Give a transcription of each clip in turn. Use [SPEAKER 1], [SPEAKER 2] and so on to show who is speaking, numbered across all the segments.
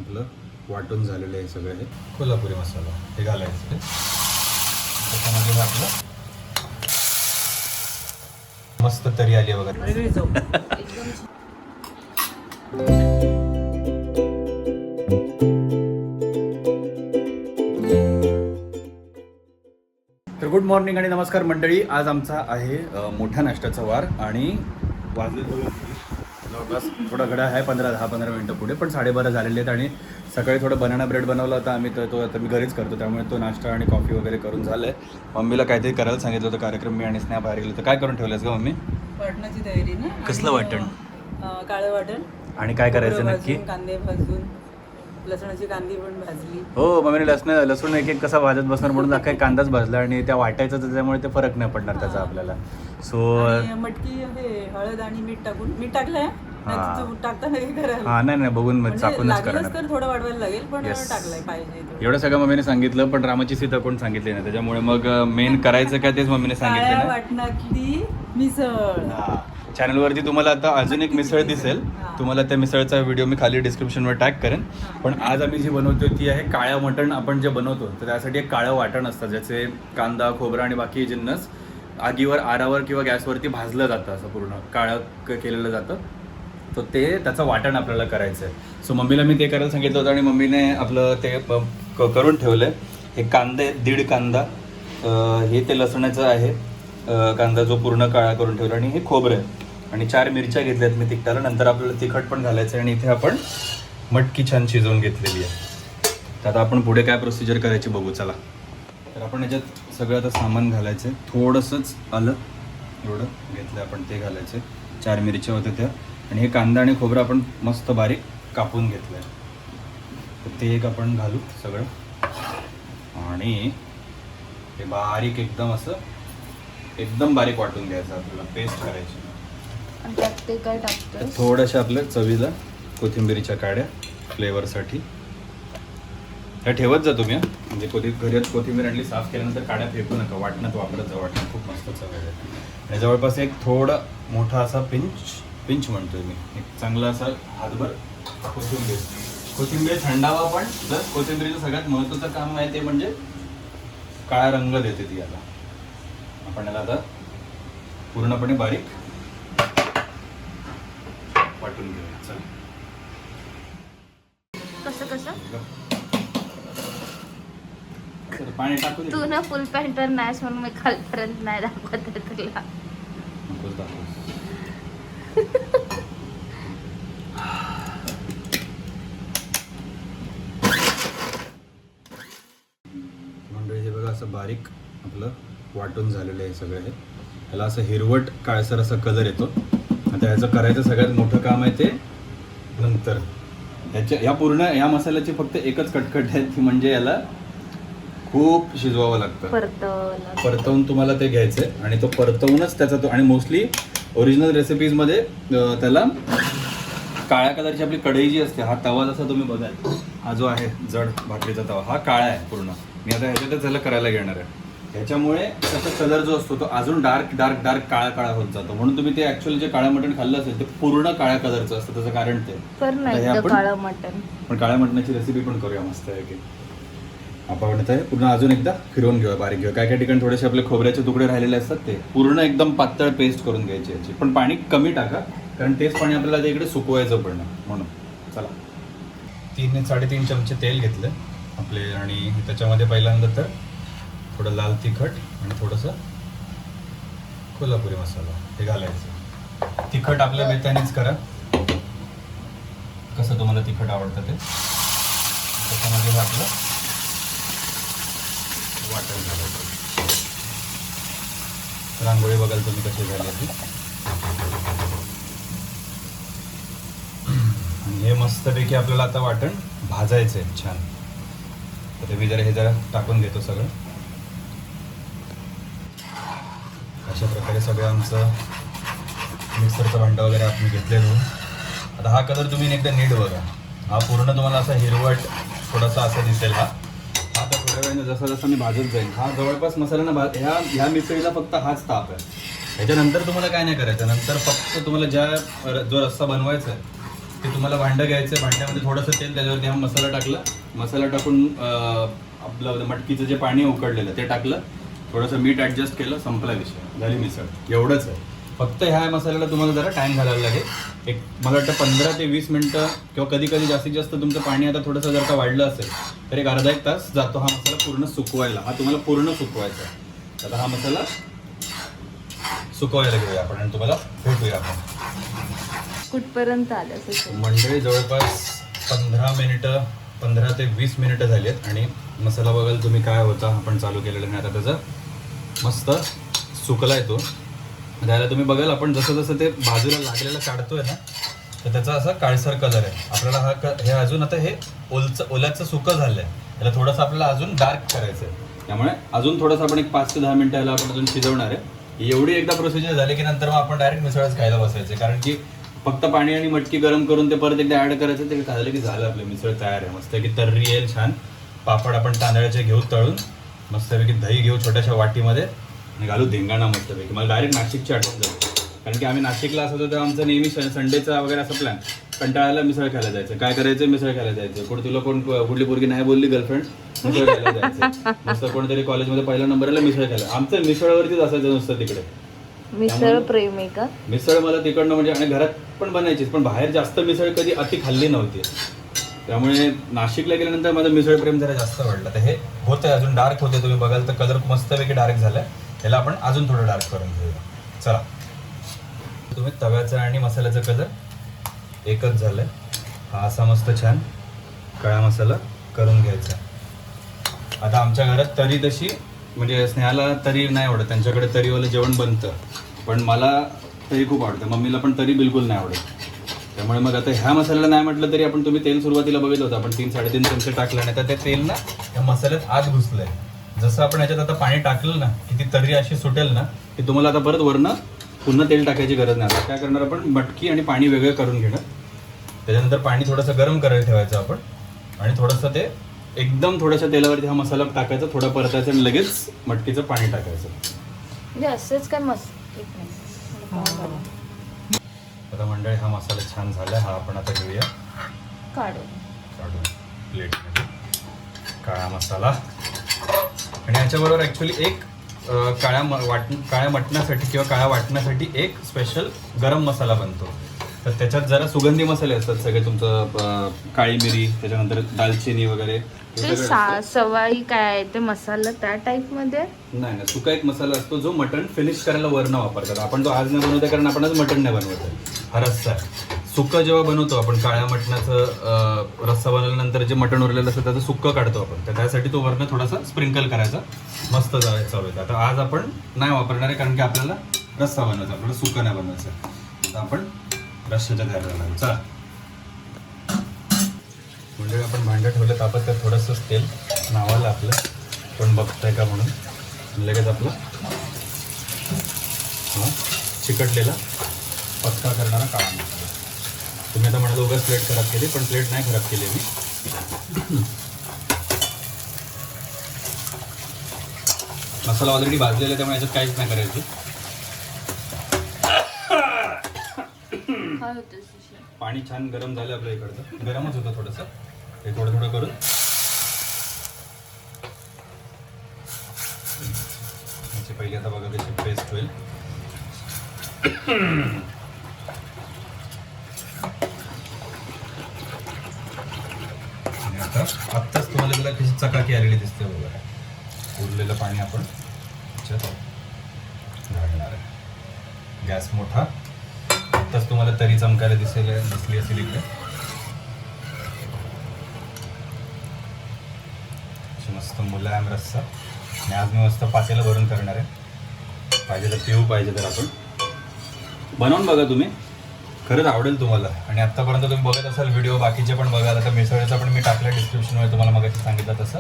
[SPEAKER 1] आपलं वाटून झालेलं आहे सगळं. हे कोल्हापुरी मसाला हे घालायचं. त्याच्यामध्ये हे आपलं मस्त तरी आली आहे बघा. तर गुड मॉर्निंग आणि नमस्कार मंडळी. आज आमचा आहे मोठ्या नाश्त्याचा वार आणि वाजले जवळपास थोडा घडा आहे 10-15 मिनटं पुढे, पण 12:30 झालेले आहेत. आणि सकाळी थोडं बनाना ब्रेड बनवला होता आम्ही, तर तो आता मी घरीच करतो, त्यामुळे तो नाश्ता आणि कॉफी वगैरे करून झालं आहे. मम्मीला काहीतरी करायला सांगितलं होतं कार्यक्रम, मी आणि स्नेहा बाहेर गेलो. तर काय करून ठेवलंस का मम्मी?
[SPEAKER 2] वाटणाची तयारी ना.
[SPEAKER 1] कसलं वाटण?
[SPEAKER 2] काळं वाटण.
[SPEAKER 1] आणि काय करायचं नक्की?
[SPEAKER 2] कांदे भाजून, लसणाची कांदी पण भाजली.
[SPEAKER 1] हो, मम्मीने लसूण एक एक कसा भाजत बसणार म्हणून काही कांदाच भाजला आणि त्या वाटायचं, त्याच्यामुळे ते फरक नाही पडणार त्याचा आपल्याला. सो
[SPEAKER 2] मटकी हे हळद आणि मीठ टाकून, मीठ टाकलंय टाकताना हे करायला.
[SPEAKER 1] हा नाही बघून चाकूनच
[SPEAKER 2] करणार तर थोडं वाढवायला लागेल, पण टाकलंय पाहिजे
[SPEAKER 1] एवढं सगळं मम्मीने सांगितलं, पण रामाची सीता कोण सांगितली नाही, त्याच्यामुळे मग मेन करायचं काय तेच मम्मीने सांगितलं ना.
[SPEAKER 2] वाटणातली मिसळ.
[SPEAKER 1] चॅनलवरती तुम्हाला आता अजून एक मिसळ दिसेल, तुम्हाला त्या मिसळचा व्हिडिओ मी खाली डिस्क्रिप्शनवर टॅग करेन. पण आज आम्ही जी बनवतो ती आहे काळं मटण. आपण जे बनवतो तर त्यासाठी एक काळं वाटण असतं, ज्याचे कांदा, खोबरा आणि बाकी जिन्नस आगीवर, आरावर किंवा गॅसवरती भाजलं जातं, असं पूर्ण काळं केलेलं जातं. तर ते त्याचं वाटण आपल्याला करायचं आहे. सो मम्मीला मी ते करायला सांगितलं होतं आणि मम्मीने आपलं ते करून ठेवलं आहे. हे कांदे 1.5 कांदा, हे ते लसणाचं आहे कांदा जो पूर्ण काळा करून ठेवला, आणि हे खोबरं आहे, आणि 4 मिरच्या घेतल्यात मी तिखटाला. नंतर आपल्याला तिखट पण घालायचं आहे. आणि इथे आपण मटकी छान शिजवून घेतलेली आहे. तर आता आपण पुढे काय प्रोसिजर करायची बघू, चला. तर आपण याच्यात सगळं आता सामान घालायचं आहे. थोडंसंच आलं एवढं घेतलं आपण, ते घालायचं. 4 मिरच्या होत्या त्या, आणि हे कांदा आणि खोबरं आपण मस्त बारीक कापून घेतलं आहे, तर ते एक आपण घालू सगळं. आणि हे बारीक एकदम बारीक वाटून घ्यायचं, आपल्याला पेस्ट करायची.
[SPEAKER 3] ते काय टाकतं?
[SPEAKER 1] थोड्याशा आपल्या चवीला कोथिंबीरीच्या काड्या फ्लेवरसाठी ह्या ठेवत जा तुम्ही. म्हणजे घरात कोथिंबीर आणली, साफ केल्यानंतर काड्या फेकू नका, वाटणात वापरत जा. वाटणं खूप मस्त चव आहे. आणि जवळपास एक थोडा मोठा असा पिंच म्हणतोय मी, एक चांगला असा हातभर कोथिंबीर थंडावा. पण प्लस कोथिंबीरीचं सगळ्यात महत्त्वाचं काम आहे ते म्हणजे काळा रंग देते ती. याला आपण याला आता पूर्णपणे बारीक वाटून घेऊया. चल, कसं पाणी टाकून
[SPEAKER 3] तू ना फुल पॅन्टवर नाहीस म्हणून मी खालपर्यंत नाही दाखवत तुला.
[SPEAKER 1] मंडळी हे बघा, असं बारीक आपलं वाटून झालेलं आहे सगळं. हे याला असं हिरवट काळसर असा कलर येतो. आता ह्याचं करायचं सगळ्यात मोठं काम आहे ते नंतर. या मसाल्याची फक्त एकच कटकट आहे, ती म्हणजे याला खूप शिजवावं लागतं. परतवून तुम्हाला ते घ्यायचं आहे, आणि तो परतवूनच त्याचा तो. आणि मोस्टली ओरिजिनल रेसिपीजमध्ये त्याला काळ्या कलरची आपली कढई जी असते, हा तवा जसा तुम्ही बघाल, हा जो आहे जड भाकरीचा तवा, हा काळा आहे पूर्ण. मी आता ह्याच्यातच त्याला करायला घेणार आहे. ह्याच्यामुळे त्याचा कलर जो असतो तो अजून डार्क काळा होत जातो. म्हणून तुम्ही ते ॲक्च्युअली जे काळं मटण खाल्लं असेल ते पूर्ण काळ्या कलरचं असतं. त्याचं कारण ते
[SPEAKER 3] काळं मटण.
[SPEAKER 1] पण काळ्या मटणाची रेसिपी पण करूया मस्त आहे की. आपण आहे पूर्ण अजून एकदा फिरवून घेऊया, बारीक घेऊया. काय ठिकाणी थोडेसे आपले खोबऱ्याचे तुकडे राहिलेले असतात, ते पूर्ण एकदम पातळ पेस्ट करून घ्यायची याची. पण पाणी कमी टाका, कारण तेच पाणी आपल्याला इकडे सुकवायचं पण म्हणून. चला, 3-3.5 चमचे तेल घेतलं आपले, आणि त्याच्यामध्ये पहिल्यांदा तर थोडं लाल तिखट आणि थोडंसं कोल्हापुरी मसाला हे घालायचं. तिखट आपल्या बेतानेच करा, कसं तुम्हाला तिखट आवडतं ते. त्याच्यामध्ये आपलं वाटण घालायचं. रांगोळी बघाल तुम्ही कशी झाली ती. आणि हे मस्तपैकी आपल्याला आता वाटण भाजायचं आहे छान. तर मी हे जरा टाकून घेतो सगळं. अशा प्रकारे सगळं आमचं मिक्सरचं भांडं वगैरे आपण घेतलेलं. आता हा कलर तुम्ही एकदा नीट बघा, हा पूर्ण तुम्हाला असा हिरवट थोडासा असा दिसेल. हा आता थोड्या वेळाने जसं मी भाजत जाईल. हा जवळपास मसाल्यांना ह्या मिसळीला फक्त हाच ताप आहे. ह्याच्यानंतर तुम्हाला काय नाही करायचं. नंतर फक्त तुम्हाला जो रस्सा बनवायचा आहे ते तुम्हाला भांडं घ्यायचं, भांड्यामध्ये थोडंसं तेल, त्याच्यावरती हा मसाला टाकला, मसाला टाकून आपलं मटकीचं जे पाणी उकडलेलं ते टाकलं, थोडंसं मीठ ॲडजस्ट केलं, संपला विषय, झाली मिसळ. एवढंच आहे. फक्त ह्या मसाल्याला तुम्हाला जरा टाईम घालायला लागेल. एक मला वाटतं 15 ते 20 मिनटं किंवा कधी कधी जास्तीत जास्त तुमचं पाणी आता थोडंसं जर का वाढलं असेल तर एक अर्धा एक तास जातो हा मसाला पूर्ण सुकवायला. हा तुम्हाला पूर्ण सुकवायचा आहे. आता हा मसाला सुकवायला घेऊया आपण आणि तुम्हाला भेटूया आपण.
[SPEAKER 3] कुठपर्यंत आलं
[SPEAKER 1] मंडळी जवळपास 15 ते 20 मिनिटं झाली आहेत आणि मसाला बघाल तुम्ही काय होता आपण चालू केलेलं नाही. आता त्याचा मस्त सुकला येतो. त्याला तुम्ही बघाल आपण जसं जसं ते बाजूला लागलेलं काढतोय ना तर त्याचा असा काळसर कलर आहे. आपल्याला हे अजून आता हे ओल्याचं सुकं झालं आहे, त्याला थोडंसं आपल्याला अजून डार्क करायचं आहे. त्यामुळे अजून थोडंसं आपण एक 5 ते 10 मिनिटं याला आपण अजून शिजवणार आहे. एवढी एकदा प्रोसिजर झाली की नंतर मग आपण डायरेक्ट मिसळच खायला बसायचं, कारण की फक्त पाणी आणि मटकी गरम करून ते परत एकदा ॲड करायचं, ते खाल्लं की झालं आपलं मिसळ तयार आहे. मस्तपैकी तर्री येईल छान. पापड आपण तांदळाचे घेऊ तळून, मस्तपैकी दही घेऊ छोट्याशा वाटीमध्ये आणि घालू धिंगाणा मस्तपैकी. मला डायरेक्ट नाशिकची आठवण झाली, कारण की आम्ही नाशिकला असतो तेव्हा आमचं नेहमी संडेचा वगैरे असं प्लॅन, कंटाळायला मिसळ खायला जायचं. काय करायचं, मिसळ खायला जायचं. कुठली पोरगी नाही बोलली गर्लफ्रेंड, मिसळ खायला जायचं. मस्त कोणतरी कॉलेजमध्ये पहिल्या नंबरला मिसळ खायला. आमचं मिसळवरतीच असायचं नुसतं तिकडे.
[SPEAKER 3] मिसळ प्रेमी का?
[SPEAKER 1] मिसळ मला तिकडनं म्हणजे आणि घरात पण बनायचीच, पण बाहेर जास्त मिसळ कधी अति खाल्ली नव्हती. त्यामुळे नाशिकला गेल्यानंतर माझं मिसळ प्रेम जरा जास्त वाढलं. तर हे होतं अजून डार्क होते, तुम्ही बघाल तर कलर मस्तपैकी डार्क झालाय. याला आपण अजून थोडं डार्क करून घेऊया. चला, तुम्ही तव्याचा आणि मसाल्याचा कलर एकच झालाय. हा असा मस्त छान काळा मसाला करून घ्यायचा. आता आमच्या घरात तरी तशी म्हणजे स्नेहाला तरी नाही आवडत, त्यांच्याकडे तरीवालं जेवण बनतं, पण मला तरी खूप आवडतं. मम्मीला पण तरी बिलकुल नाही आवडत. त्यामुळे मग आता ह्या मसाल्याला नाही म्हटलं तरी आपण तुम्ही तेल सुरुवातीला बघितलं होतं आपण 3-3.5 चमचे टाकलं नाही तर ते तेल ना या मसाल्यात आत घुसलंय. जसं आपण याच्यात आता पाणी टाकलं ना की ती तर्री अशी सुटेल ना की तुम्हाला आता परत वरनं पुन्हा तेल टाकायची गरज नाही. आता काय करणार आपण, मटकी आणि पाणी वेगळं करून घेणार. त्याच्यानंतर पाणी थोडंसं गरम करायला ठेवायचं आपण आणि थोडंसं ते एकदम थोड्याशा तेलावरती हा मसाला टाकायचा, थोडा परतायचा आणि लगेच मटकीचं पाणी टाकायचं.
[SPEAKER 3] म्हणजे असंच काय
[SPEAKER 1] आता मंडळी हा मसाला छान झाला. हा आपण आता घेऊया
[SPEAKER 3] काढून
[SPEAKER 1] प्लेटमध्ये. काळा मसाला आणि याच्याबरोबर ॲक्च्युली एक काळ्या मटणासाठी किंवा काळ्या वाटण्यासाठी एक स्पेशल गरम मसाला बनतो. तर त्याच्यात जरा सुगंधी मसाले असतात सगळे, तुमचं काळी मिरी, त्याच्यानंतर दालचिनी वगैरे.
[SPEAKER 3] ते सवाई काय आहे ते मसाला त्या टाईप मध्ये
[SPEAKER 1] नाही, सुका एक मसाला असतो जो मटण फिनिश करायला वरनं वापरतात. आपण तो आज नाही बनवतो कारण आपण आज मटण नाही बनवत. हा रस्सा सुक्का जेव्हा बनवतो आपण, काळ्या मटणाचं रस्सा बनवल्यानंतर जे मटण उरलेलं असतं त्याचं सुक्का काढतो आपण, तर त्यासाठी तो वरनं थोडासा स्प्रिंकल करायचा, मस्त चालू येतं. आता आज आपण नाही वापरणार आहे कारण की आपल्याला रस्सा बनवायचा, आपल्याला सुक्का नाही बनवायचं. तर आपण रस्स्याच्या तयार करणार. चला म्हणजे आपण भांडं ठेवलं तापत, त्यात थोडंसं तेल नावाला आपलं पण बघताय का म्हणून लगेच आपलं चिकटलेला पक्का करणारा काळा मसाला. तुम्ही आता म्हणाल उगाच प्लेट खराब केली, पण प्लेट नाही खराब केली मी. मसाला ऑलरेडी भाजलेला आहे त्यामुळे याच्यात काहीच नाही करायचं. पाणी छान गरम झालं आपल्या इकडचं, गरमच होतं थोडंसं, हे थोडं थोडं करून याची पहिली आता बघा कशी पेस्ट होईल. आणि आत्ताच तुम्हाला त्याला कशी चकाकी आलेली दिसते बघा. उरलेलं पाणी आपण त्याच्यात घालणार आहे. गॅस मोठा. आत्ताच तुम्हाला तरी चमकायला दिसली असेल इकडे. मस्त मुलायम रस्सा. आणि आज मी मस्त पातेलं भरून करणार आहे. पाहिजे तर पिऊ, पाहिजे तर आपण बनवून बघा तुम्ही, खरंच आवडेल तुम्हाला. आणि आत्तापर्यंत तुम्ही बघत असाल व्हिडिओ बाकीचे पण बघा. आता मिसळचा पण मी टाकलं डिस्क्रिप्शनमध्ये, तुम्हाला मगाशी सांगितलं तसं.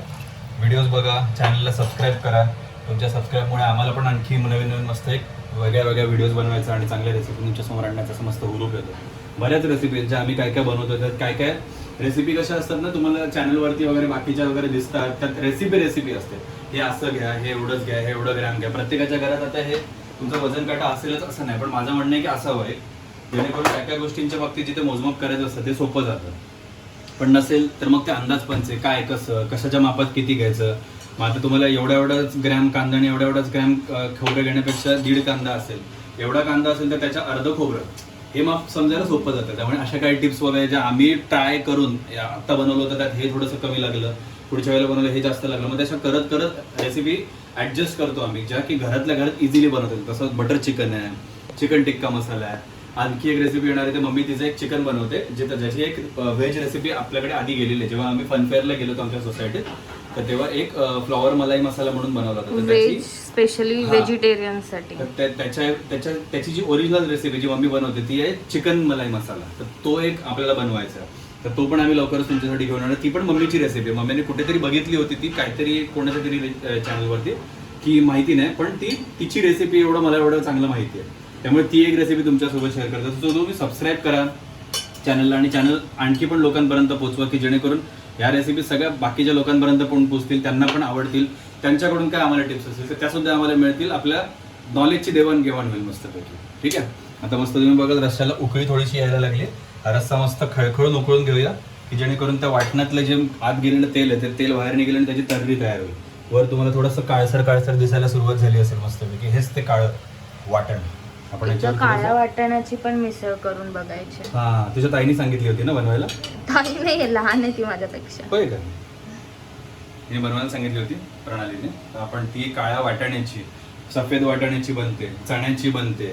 [SPEAKER 1] व्हिडिओज बघा, चॅनलला सबस्क्राईब करा. तुमच्या सबस्क्राईबमुळे आम्हाला पण आणखी नवीन नवीन मस्त एक वेगळ्या व्हिडिओज बनवायचा आणि चांगल्या रेसिपी तुमच्यासमोर आणण्याचा असं मस्त हुरूप येतो. बऱ्याच रेसिपी ज्या आम्ही काय काय बनवतो, त्यात काय काय रेसिपी कशा असतात ना, तुम्हाला चॅनलवरती वगैरे बाकीच्या वगैरे दिसतात. त्यात रेसिपी असते. हे असं घ्या, हे एवढंच घ्या, हे एवढं ग्रॅम घ्या. प्रत्येकाच्या घरात आता हे तुमचं वजन काटा असेलच असं नाही, पण माझं म्हणणं आहे की असावं आहे. जेणेकरून काय काय गोष्टींच्या बाबतीत जिथे मोजमाप करायचं असतं ते सोपं जातं. पण नसेल तर मग ते अंदाजपंच आहे, काय कसं कशाच्या मापात किती घ्यायचं. मग आता तुम्हाला एवढाच ग्रॅम कांदा आणि एवढाच ग्रॅम खोबरं घेण्यापेक्षा 1.5 कांदा असेल, एवढा कांदा असेल तर त्याच्या अर्ध खोबरं, हे माप समजायला सोपं जातं. त्यामुळे अशा काही टिप्स वगैरे ज्या आम्ही ट्राय करून आता बनवलं होतं, त्यात हे थोडंसं कमी लागलं, पुढच्या वेळेला बनवलं हे जास्त लागलं, मग तशा करत करत रेसिपी ॲडजस्ट करतो आम्ही, ज्या की घरातल्या घरात इझिली बनवतो. तसं बटर चिकन आहे, चिकन टिक्का मसाला आहे. आणखी एक रेसिपी येणार आहे, ते मम्मी तिचं एक चिकन बनवते, ज्याची एक व्हेज रेसिपी आपल्याकडे आधी गेलेली आहे. जेव्हा आम्ही फनफेअरला गेलो होतो आमच्या सोसायटीत, तर तेव्हा एक फ्लॉवर मलाई मसाला म्हणून बनवला होता.
[SPEAKER 3] व्हेज स्पेशली व्हेजिटेरियन साठी.
[SPEAKER 1] त्याची जी ओरिजिनल रेसिपी जी मम्मी बनवते ती आहे चिकन मलाई मसाला. तर तो एक आपल्याला बनवायचा, तर तो पण आम्ही लवकरच तुमच्यासाठी घेऊन येणार. ती पण मम्मीची रेसिपी, मम्मीने कुठेतरी बघितली होती ती काहीतरी कोणाच्या तरी चॅनलवरती, की माहिती नाही, पण तिची रेसिपी मला एवढं चांगलं माहिती आहे. त्यामुळे ती एक रेसिपी तुमच्यासोबत शेअर करतो. सो तुम्ही सबस्क्राईब करा चॅनलला आणि चॅनल आणखी पण लोकांपर्यंत पोहोचवा, की जेणेकरून या रेसिपी सगळ्या बाकीच्या लोकांपर्यंत पण पोहोचतील, त्यांना पण आवडतील. त्यांच्याकडून काय आम्हाला टिप्स असतील तर त्यासुद्धा आम्हाला मिळतील, आपल्या नॉलेजची देवाणघेवाण होईल मस्तपैकी. ठीक आहे. आता मस्त तुम्ही बघा रस्स्याला उकळी थोडीशी यायला लागली. हा रस्सा मस्त खळखळून उकळून घेऊया, की जेणेकरून त्या वाटणातलं जे आत गेलेलं तेल आहे ते तेल बाहेर निघेल आणि त्याची तर्री तयार होईल. वर तुम्हाला थोडंसं काळसर दिसायला सुरुवात झाली असेल मस्तपैकी. हेच ते काळं वाटण. आपण
[SPEAKER 3] काळ्या वाटाण्याची पण मिसळ करून बघायची.
[SPEAKER 1] हा, तुझ्या ताईने सांगितली होती ना बनवायला?
[SPEAKER 3] ताई नाही, लहान आहे ती माझ्यापेक्षा.
[SPEAKER 1] होय का? तिने बनवायला सांगितली होती प्रणालीने. तर आपण ती काळ्या वाटाण्याची, सफेद वाटाण्याची बनते, चण्याची बनते,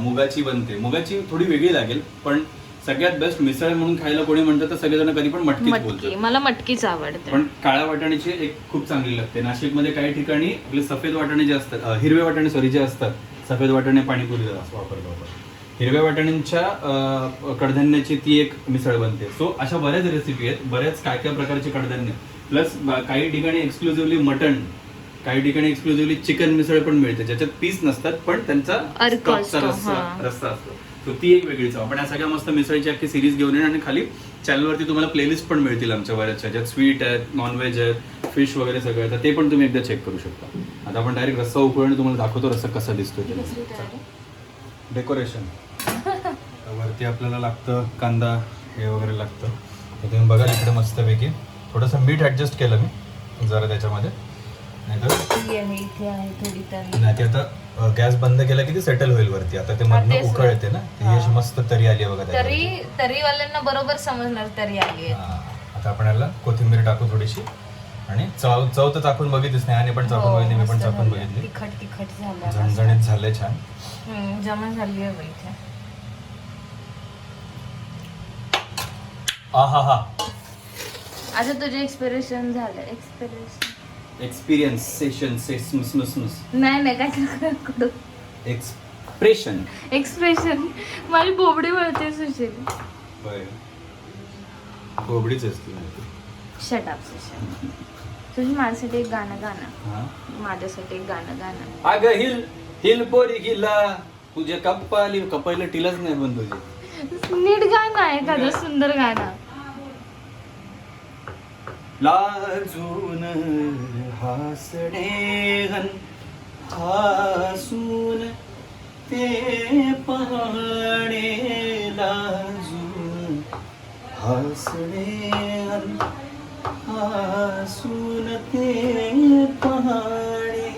[SPEAKER 1] मुगाची बनते. मुगाची थोडी वेगळी लागेल, पण सगळ्यात बेस्ट मिसळ म्हणून खायला कोणी म्हणतं तर सगळेजण कधी पण मटकीच बोलतात.
[SPEAKER 3] मला मटकीच आवडते,
[SPEAKER 1] पण काळ्या वाटाण्याची एक खूप चांगली लागते. नाशिकमध्ये काही ठिकाणी आपले सफेद वाटाणे जे असतात, हिरवे वाटाणे जे असतात, सफेद वाटाणे पाणीपुरीला वापरतो आपण. हिरव्या वाटाण्यांच्या कडधान्याची ती एक मिसळ बनते. सो अशा बऱ्याच रेसिपी आहेत, बऱ्याच काय काय प्रकारचे कडधान्य, प्लस काही ठिकाणी एक्सक्लुझिव्हली मटण, काही ठिकाणी एक्सक्लुझिव्हली चिकन मिसळ पण मिळते, ज्याच्यात पीस नसतात पण त्यांचा रस्सा असतो. सो ती एक वेगळी चव. आपण या सगळ्या मस्त मिसळची अख्खी सिरीज घेऊन येणार आणि खाली चॅनलवरती तुम्हाला प्लेलिस्ट पण मिळतील आमच्या बऱ्याचशा, ज्यात स्वीट आहेत, नॉनव्हेज आहेत, फिश वगैरे सगळं आहे. तर ते पण तुम्ही एकदा चेक करू शकता. आता आपण डायरेक्ट रस्सा उकळून तुम्हाला दाखवतो रस्सा कसा दिसतो. डेकोरेशन वरती आपल्याला लागतं कांदा हे वगैरे लागतं. तर तुम्ही बघा इकडे मस्तपैकी थोडंसं मीठ ॲडजस्ट केलं मी जरा त्याच्यामध्ये, नाही ते आता गॅस बंद केला की ते सेटल होईल वरती. आता ते मधनं उकळ येते ना, ती अशी मस्त तरी आली आहे बघा.
[SPEAKER 3] तरीवाल्यांना बरोबर समजणार तरी आली.
[SPEAKER 1] आता आपण याला कोथिंबीर टाकू थोडीशी, आणि चव तर चाकून बघितलीच नाही, आणि पण चाकून बघितली, मी पण चाकून बघितली.
[SPEAKER 3] तिखट झालं,
[SPEAKER 1] झणझणीत झालंय छान.
[SPEAKER 3] जमा झाली आहे इथे.
[SPEAKER 1] आहा.
[SPEAKER 3] आता तुझे एक्सपिरियन्स झालं.
[SPEAKER 1] एक्सपिरियन्स सेशन
[SPEAKER 3] नाही काय एक्सप्रेशन माझी बोबडी वळते सुशील.
[SPEAKER 1] बोबडीच असते.
[SPEAKER 3] Shut up Sushil. तुझी माझ्यासाठी एक गाणं माझ्यासाठी एक गाणं.
[SPEAKER 1] अगं हिल पोरी हिला, तुझ्या कपायला टिलच नाही पण तुझी.
[SPEAKER 3] नीट गाणं आहे एखादं सुंदर गाणं.
[SPEAKER 1] लाजून हासडे हासून ते पाहणे, लाजून हासडे हासून ते पाहणे,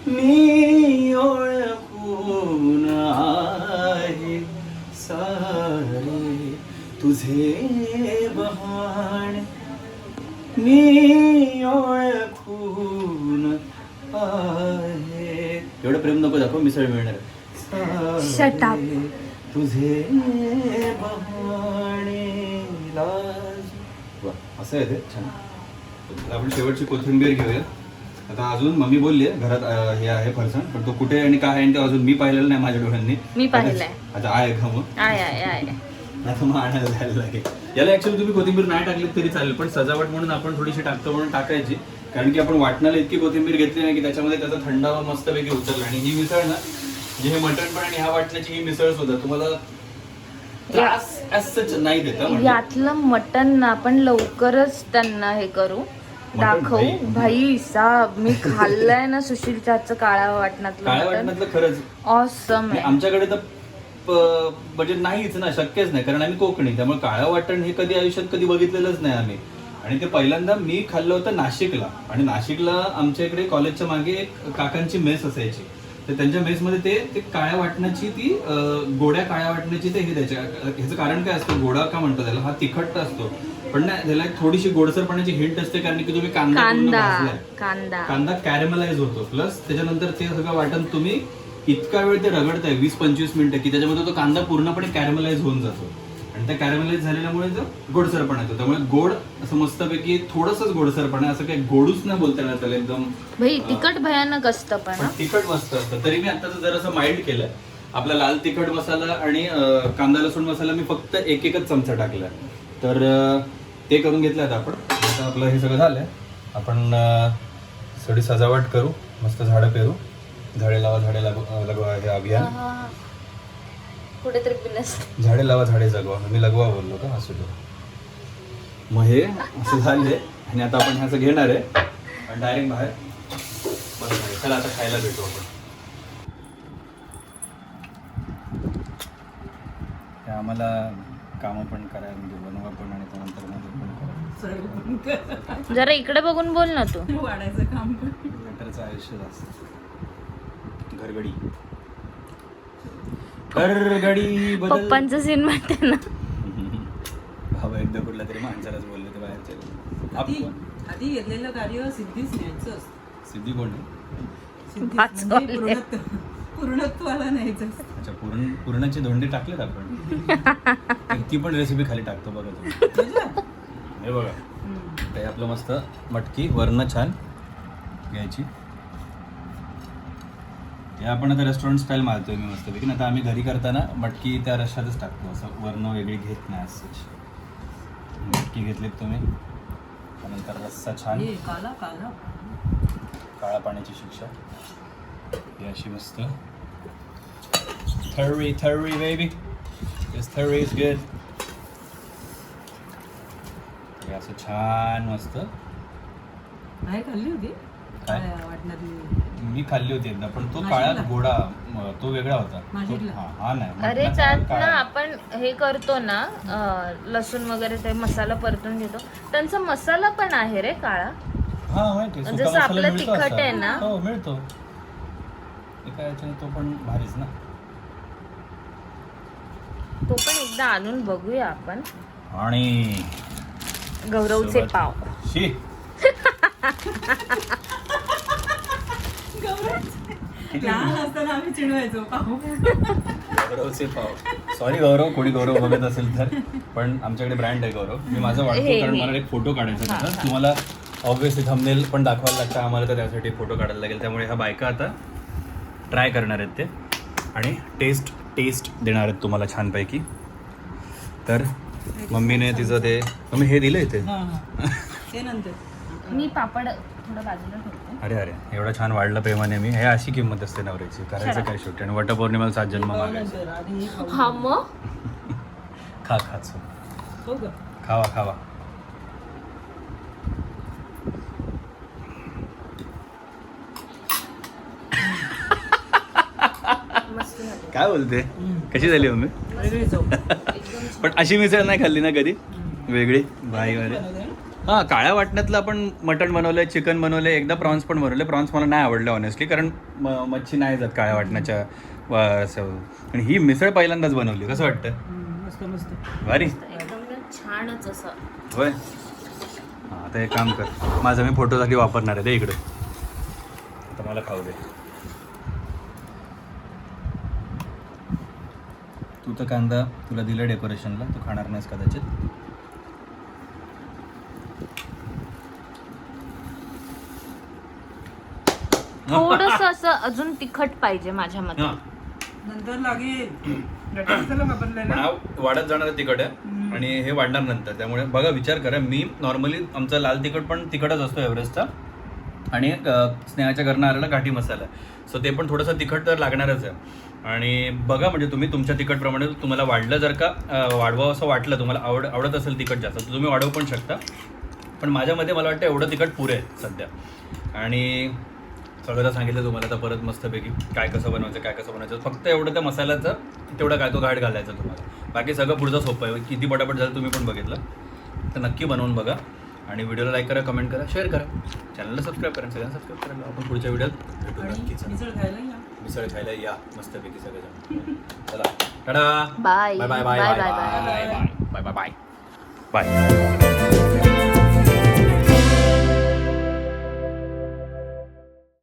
[SPEAKER 1] मी ओळखून आहे सारे तुझे बहाणे, मी ओळखून आहे. एवढं प्रेम नको दाखव, मिसळ मिळणार.
[SPEAKER 3] Shut up.
[SPEAKER 1] तुझे बहाणे असं आहे ते छान. आपण शेवटची कोथिंबीर घेऊया. आता अजून मम्मी बोलली घरात हे आहे फरसाण, पण तो कुठे आणि काय आहे ते अजून मी पाहिलेलं नाही माझ्या डोळ्यांनी.
[SPEAKER 3] मी पाहिलंय.
[SPEAKER 1] आता आहे का मग?
[SPEAKER 3] आहे.
[SPEAKER 1] आता मग आणायला जायला लागेल. याला ऍक्च्युअली तुम्ही कोथिंबीर नाही टाकली तरी चालेल, पण सजावट म्हणून आपण थोडीशी टाकतो म्हणून टाकायची. कारण की आपण वाटणाला इतकी कोथिंबीर घेतली नाही की त्याच्यामध्ये त्याचा थंडावा मस्तपैकी उतरला. आणि ही मिसळ ना, जे हे मटण पण आणि ह्या वाटण्याची ही मिसळ सुद्धा तुम्हाला त्रास नाही देत.
[SPEAKER 3] यातलं मटण आपण लवकरच त्यांना हे करू, दाखवू. भाई साब, मी खाल्लंय ना सुशीलच्या हातचं काळ्या वाटणातलं
[SPEAKER 1] खरंच
[SPEAKER 3] ऑसम आहे.
[SPEAKER 1] आमच्याकडे तर म्हणजे नाहीच ना, शक्यच नाही, कारण आम्ही कोकणी, त्यामुळे काळं वाटण हे कधी आयुष्यात कधी बघितलेलंच नाही आम्ही. आणि ते पहिल्यांदा मी खाल्लं होतं नाशिकला. आणि नाशिकला आमच्या इकडे कॉलेजच्या मागे एक काकांची मेस असायची, तर त्यांच्या मेसमध्ये ते काळ्या वाटणाची ती गोड्या काळ्या वाटण्याची ते हे द्यायचे. ह्याचं कारण काय असतं, गोडा का म्हणतो त्याला, हा तिखट असतो, पण नाही त्याला एक थोडीशी गोडसरपणाची हिंट असते, कारण की तुम्ही कांदा कॅरेमलाइज होतो, प्लस त्याच्यानंतर ते सगळं वाटण तुम्ही इतका वेळ ते रगडताय 20-25 मिनिटं, की त्याच्यामध्ये तो कांदा पूर्णपणे कॅरेमलाइज होऊन जातो. आणि त्या कॅरेमलाइज झालेल्यामुळे जो गोडसरपणा येतो, त्यामुळे गोड असं मस्तपैकी थोडंसंच गोडसरपणा, असं काही गोडूच नाही बोलता येणार त्याला, एकदम
[SPEAKER 3] भाई तिखट भयानक असतं पण
[SPEAKER 1] तिखट मस्त असतं. तरी मी आता जरासं माइल्ड केलं. आपला लाल तिखट मसाला आणि कांदा लसूण मसाला मी फक्त एकच चमचा टाकला, तर ते करून घेतलं आता आपण. आता आपलं हे सगळं झालंय, आपण थोडी सजावट करू, मस्त झाडं पेरू, झाडे लावा झाडे लगवा हे अभियान.
[SPEAKER 3] कुठेतरी बिनस
[SPEAKER 1] झाडे लावा झाडे जगवा, मी लगवा बोललो का, असू दे. मग हे असं झाले आणि आता आपण हे असं घेणार आहे आणि डायरेक्ट बाहेर बस. चला आता खायला भेटू आपण. ते आम्हाला कामं पण करायला म्हणजे बनवा पण आणि त्यानंतर मध्ये पण करा.
[SPEAKER 3] जरा इकडे बघून बोल ना तू.
[SPEAKER 2] वाढायचं काम कर.
[SPEAKER 1] लेटरचं आयुष्य असतं. घरगडी घरगडी बदल.
[SPEAKER 3] पप्पांचा सीन माहिती ना.
[SPEAKER 1] हवं एकदा कुठला तरी माणसालाच बोलले ते बाहेरचे.
[SPEAKER 2] आधी घेतलेलं कार्य सिद्धीच न्यायचं असतं.
[SPEAKER 1] सिद्धी कोण आहे?
[SPEAKER 2] सिद्धी
[SPEAKER 3] वाचवले.
[SPEAKER 2] म्हणजे पूर्णत्वाला न्यायचं असतं.
[SPEAKER 1] अच्छा, पुरणाचे धोंडे टाकलेत आपण. ती पण रेसिपी खाली टाकतो बघा तुम्ही. हे बघा, ते आपलं मस्त मटकी वरण छान घ्यायची. हे आपण आता रेस्टॉरंट स्टाईल मारतोय मी मस्तपैकी. आता आम्ही घरी करताना मटकी त्या रश्श्यातच टाकतो, असं वरण वेगळी घेत नाही. असं मटकी घेतलीत तुम्ही, त्यानंतर रस्सा छान काळा पाण्याची शिक्षा, ही अशी मस्त थर्री बेबी, दिस थर्री इज गुड. हे असं छान मस्त.
[SPEAKER 2] बाहेर खाल्ली होती
[SPEAKER 1] काय?
[SPEAKER 2] वाटणातली
[SPEAKER 1] मी खाल्ली होती एकदा, पण तो काळा गोडा तो वेगळा होता.
[SPEAKER 2] नाशिकला?
[SPEAKER 1] हा नाही,
[SPEAKER 3] अरे
[SPEAKER 1] मटणाचा
[SPEAKER 3] त्यात ना
[SPEAKER 1] काळा.
[SPEAKER 3] आपण हे करतो ना, लसूण वगैरे ते मसाला परतून घेतो, त्यांचा मसाला पण आहे रे काळा.
[SPEAKER 1] हा माहिती आहे, सुका
[SPEAKER 3] जसं
[SPEAKER 1] मसाला
[SPEAKER 3] आपलं
[SPEAKER 1] मिळतो
[SPEAKER 3] तिखट
[SPEAKER 1] असा.
[SPEAKER 3] आहे ना?
[SPEAKER 1] हो मिळतो. एका याच्याने तो पण भारीच ना.
[SPEAKER 3] तो पण एकदा आणून बघूया आपण.
[SPEAKER 1] आणि
[SPEAKER 3] गौरवचे
[SPEAKER 1] सोबत-
[SPEAKER 3] पाव.
[SPEAKER 1] शी
[SPEAKER 2] लहान असताना आम्ही चिडवायचो पाहू.
[SPEAKER 1] गौरवचे पाव. सॉरी गौरव, कोणी गौरव बघत असेल तर, पण आमच्याकडे ब्रँड आहे गौरव. मी माझं वाटतो,
[SPEAKER 3] हे,
[SPEAKER 1] कारण
[SPEAKER 3] हे.
[SPEAKER 1] मला एक फोटो काढायचा त्याचा. तुम्हाला ऑब्व्हियसली थंबनेल पण दाखवायला लागतं आम्हाला, तर त्यासाठी फोटो काढायला लागेल. त्यामुळे ह्या बायका आता ट्राय करणार आहेत ते आणि टेस्ट देणार आहेत तुम्हाला छानपैकी. तर मम्मीने तिचं ते, मम्मी हे दिलं इथे.
[SPEAKER 2] ते नंतर
[SPEAKER 3] मी पापड थोडं बाजूला ठेवते.
[SPEAKER 1] अरे अरे, एवढं छान वाढलं प्रेमाने. मी हे अशी किंमत असते नवऱ्याची. करायचं काय शेवटी, आणि वटपौर्णिमेला 7 जन्म मागायचं.
[SPEAKER 2] नंतर आधी हे खाऊ.
[SPEAKER 3] हा मग
[SPEAKER 1] खाच
[SPEAKER 2] हो का?
[SPEAKER 1] खावा.
[SPEAKER 3] मस्त झालं.
[SPEAKER 1] काय बोलते, कशी झाली मम्मी?
[SPEAKER 2] वेगळी चव.
[SPEAKER 3] एकदम
[SPEAKER 1] पण अशी मिसळ नाही खाल्ली ना कधी वेगळी भाई वाले. हां, काळ्या वाटण्यातलं आपण मटण बनवलंय, चिकन बनवलंय, एकदा प्रॉन्स पण बनवले. प्रॉन्स मला नाही आवडले ऑनेस्टली, कारण मच्छी नाही जात काळ्या वाटण्याच्या असं. आणि ही मिसळ पहिल्यांदाच बनवली. कसं वाटतं?
[SPEAKER 2] मस्त मस्त.
[SPEAKER 1] भारी
[SPEAKER 3] एकदम छानच असं.
[SPEAKER 1] होय. हां, आता एक काम कर, माझा मी फोटोसाठी वापरणार आहे ते इकडे. आता मला खाऊ दे. तू तर कांदा तुला दिलं डेकोरेशनला, तू खाणार नाहीस कदाचित.
[SPEAKER 3] थोडस असं अजून तिखट पाहिजे माझ्या मते.
[SPEAKER 1] हां,
[SPEAKER 2] नंतर लागेल. गटारला वापरलेलं.
[SPEAKER 1] पण हा वाढत जाणार तिखट आहे आणि हे वाढणार नंतर. त्यामुळे बघा, विचार करा. मी नॉर्मली आमचा लाल तिखट पण तिखटच असतो एव्हरेस्टचा, आणि स्नेहाच्या घरनं आलेला घाटी मसाला, सो ते पण थोडंसं तिखट तर लागणारच आहे. आणि बघा, म्हणजे तुम्ही तुमच्या तिखटप्रमाणे तुम्हाला वाढलं, जर का वाढवावं असं वाटलं, तुम्हाला आवडत असेल तिखट जास्त, तर तुम्ही वाढवू पण शकता. पण माझ्यामध्ये मला वाटतं एवढं तिखट पुरे आहे सध्या. आणि सगळं सांगितलं तुम्हाला तर परत मस्तपैकी काय कसं बनवायचं फक्त एवढं त्या मसाल्याचं तेवढं काय तो घाट घालायचा तुम्हाला. बाकी सगळं पुढचं सोपं आहे. किती पटापट झालं तुम्ही पण बघितलं. तर नक्की बनवून बघा आणि व्हिडिओला लाईक करा, कमेंट करा, शेअर करा, चॅनलला सबस्क्राईब करा, सगळ्यांना सबस्क्राईब करा. आपण पुढच्या व्हिडिओत भेटू
[SPEAKER 2] आणि
[SPEAKER 1] नक्कीच.
[SPEAKER 2] मिसळ खायला या.
[SPEAKER 1] मिसळ खायला या मस्तपैकी सगळेजण. चला tata
[SPEAKER 3] bye
[SPEAKER 1] bye bye bye
[SPEAKER 3] bye
[SPEAKER 1] bye
[SPEAKER 3] bye
[SPEAKER 1] bye bye bye bye bye.